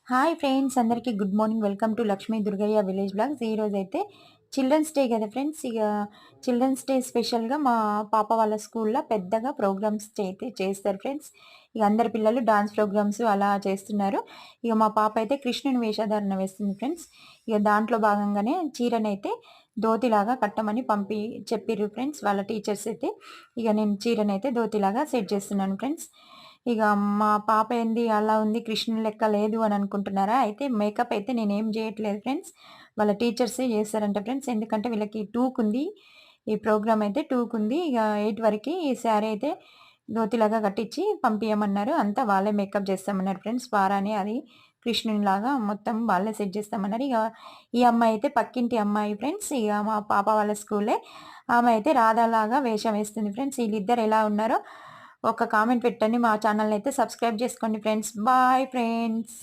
Hi friends, అందరికీ good morning. Welcome to Lakshmi Durgaiah village blogs. ఈరోజైతే children's day కదా friends. ఇక చిల్డ్రన్స్ డే స్పెషల్గా మా పాప వాళ్ళ స్కూల్లో పెద్దగా ప్రోగ్రామ్స్ అయితే చేస్తారు ఫ్రెండ్స్. ఇక అందరి పిల్లలు డాన్స్ ప్రోగ్రామ్స్ అలా చేస్తున్నారు. ఇక మా పాప అయితే కృష్ణుని వేషధారణ వేస్తుంది ఫ్రెండ్స్. ఇక దాంట్లో భాగంగానే చీరనైతే ధోతిలాగా కట్టమని చెప్పిర్రు ఫ్రెండ్స్ వాళ్ళ టీచర్స్ అయితే. ఇక నేను చీరనైతే ధోతిలాగా సెట్ చేస్తున్నాను ఫ్రెండ్స్. ఇక మా పాప ఏంది అలా ఉంది, కృష్ణుని లెక్క లేదు అని అనుకుంటున్నారా? అయితే మేకప్ అయితే నేనేం చేయట్లేదు ఫ్రెండ్స్. వాళ్ళ టీచర్సే చేస్తారంట ఫ్రెండ్స్. ఎందుకంటే వీళ్ళకి 2కి ఉంది. ఈ ప్రోగ్రామ్ అయితే 2కి ఉంది. ఇక 8 వరకి ఈ శారీ అయితే ధోతిలాగా కట్టించి పంపియమన్నారు. అంతా వాళ్ళే మేకప్ చేస్తామన్నారు ఫ్రెండ్స్. పారాని అది కృష్ణునిలాగా మొత్తం వాళ్ళే సెట్ చేస్తామన్నారు. ఇక ఈ అమ్మాయి అయితే పక్కింటి అమ్మాయి ఫ్రెండ్స్. ఇక మా పాప వాళ్ళ స్కూలే. ఆమె అయితే రాధాలాగా వేషం వేస్తుంది ఫ్రెండ్స్. వీళ్ళిద్దరు ఎలా ఉన్నారో ఒక కామెంట్ పెట్టండి. మా ఛానల్‌ని అయితే సబ్స్క్రైబ్ చేసుకోండి ఫ్రెండ్స్. Bye friends.